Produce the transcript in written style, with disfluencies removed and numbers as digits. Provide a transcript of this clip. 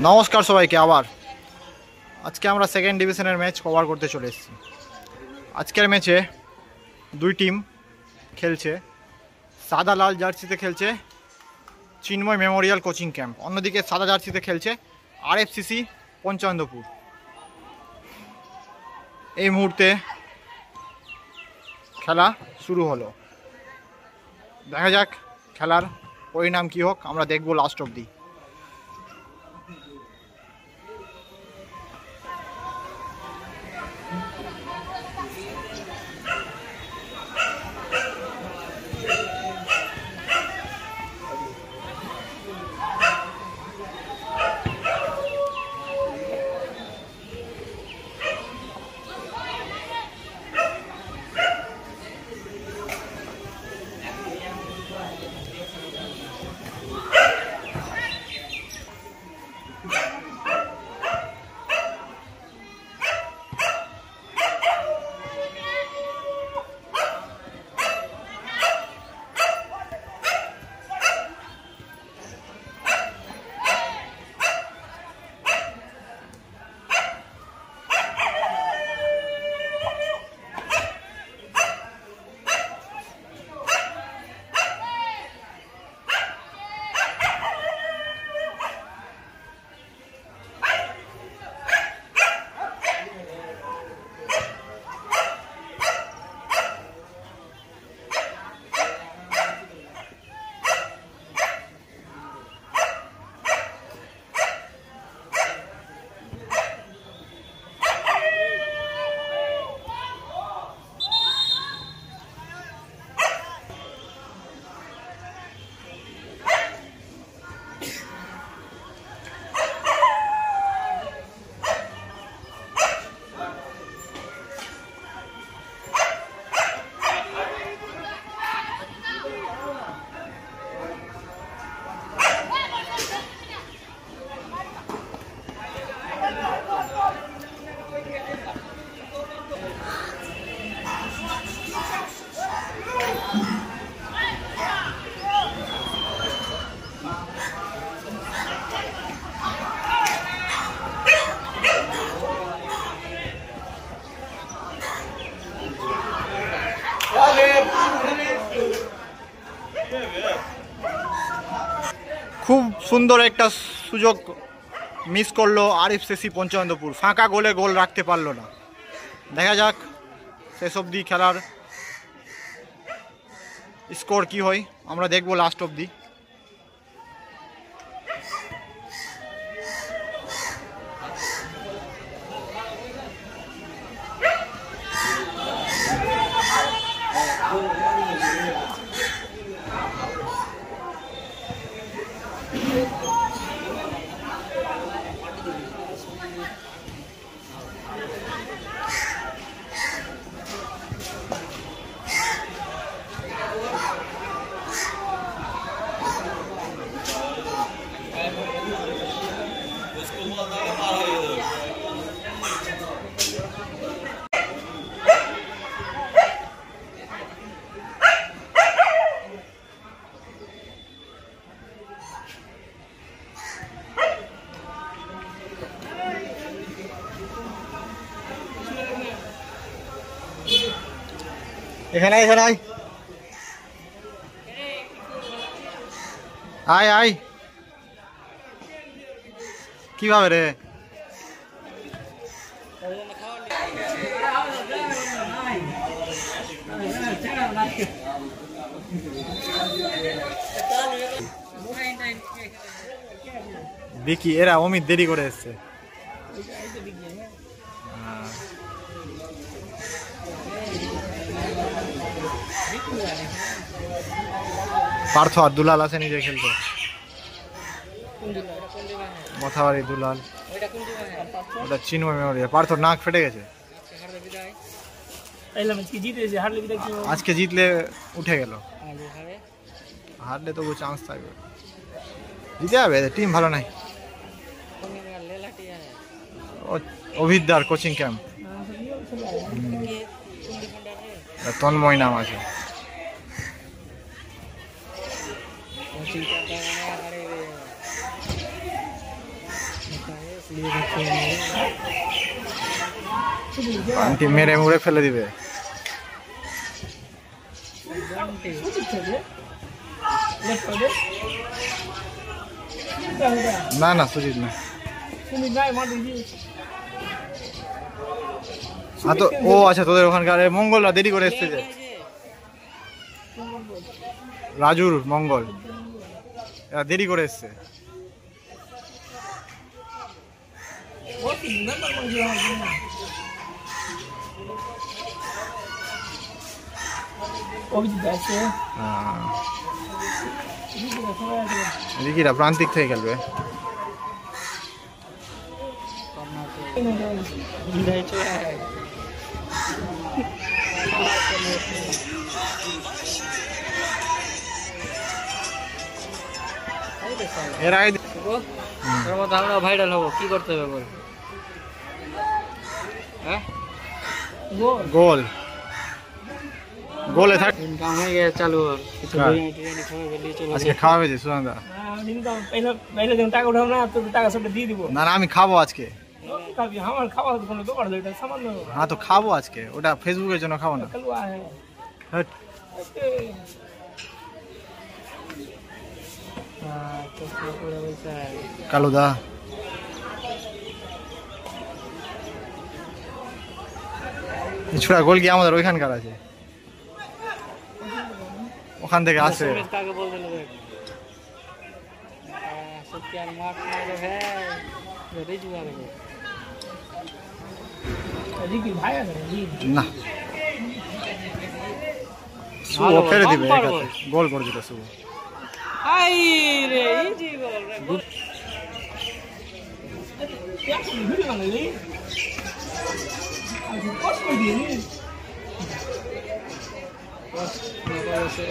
নমস্কার সবাইকে আবার। আজকে আমরা সেকেন্ড ডিভিশনের ম্যাচ কভার করতে চলে এসেছি। আজকের ম্যাচে দুই টিম খেলছে। সাদা লাল জার্সিতে খেলছে চিন্ময় মেমোরিয়াল কোচিং ক্যাম্প, অন্যদিকে সাদা জার্সিতে খেলছে আরএফসিসি পঞ্চেন্দ্রপুর। এই মুহূর্তে খেলা শুরু হলো, দেখা যাক খেলার পরিণাম কী হোক, আমরা দেখব লাস্ট অবধি। খুব সুন্দর একটা সুযোগ মিস করলো আরএফসিসি পঞ্চেন্দ্রপুর, ফাঁকা গোলে গোল রাখতে পারলো না। দেখা যাক শেষ অবধি খেলার স্কোর কি হয়, আমরা দেখবো লাস্ট অবধি। এখানে এখানে আয় আয় আয়, কিভাবে রে? দেখি এরা অমিত দেরি করে এসছে। পার্থ আর দুলাল আছে নিজে খেলতে, মথাবাড়ি দুলাল, ওটা চিন্ময় মেমোরিয়াল। পার্থ নাক ফেটে গেছে, আজকে জিতলে উঠে গেল, হারলে তবু চান্স থাকবে, জিতে যাবে, টিম ভালো নাই। অভিদ্যার কোচিং ক্যাম্প, তন্ময় নাম আছে। পান্টি মেরে মুড়ে ফেলে দিবে। না না সুজিত না। তো ও আচ্ছা তোদের ওখানকার মঙ্গলরা দেরি করে এসছে যে রাজুর মঙ্গল এরা দেরি করে এসছে। রিকিরা প্রান্তিক থেকে খেলবে। এর আগে আমরা ভাইরাল হবো, কি করতে হবে বল? হ্যাঁ গোল গোলে থাক ইনকাম হয়ে গেছে চালু। কিছু বিরিয়ানি টিরিয়ানি খাবে বলি চলো। আজকে খাওয়াবে যে সুনন্দা? ইনকাম পয়লা দিন টাকা উঠাও না, তো টাকা সব দিয়ে দিব না না আমি খাবো আজকে। খাবি আমার খাওয়া কোনো দোকান এটা সামান্য। হ্যাঁ তো খাবো আজকে, ওটা ফেসবুকের জন্য খাবো না। কালুয়া है হট हां तो पूरा वैसा है। কালুদা ছোড়া গোল কি আমাদের ওইখানকার আছে, ওখান থেকে আসে। কাকে বল দেন রে সত্যিয়ার মাঠ মারে है রে जुआ রে अजी की भाई है जी না সুও ফেলে দিবে একাতে গোল করে দিল সুও। আই রে ইজি গোল রে গুড क्या वीडियो बना ली आज कौन कर दिए बस से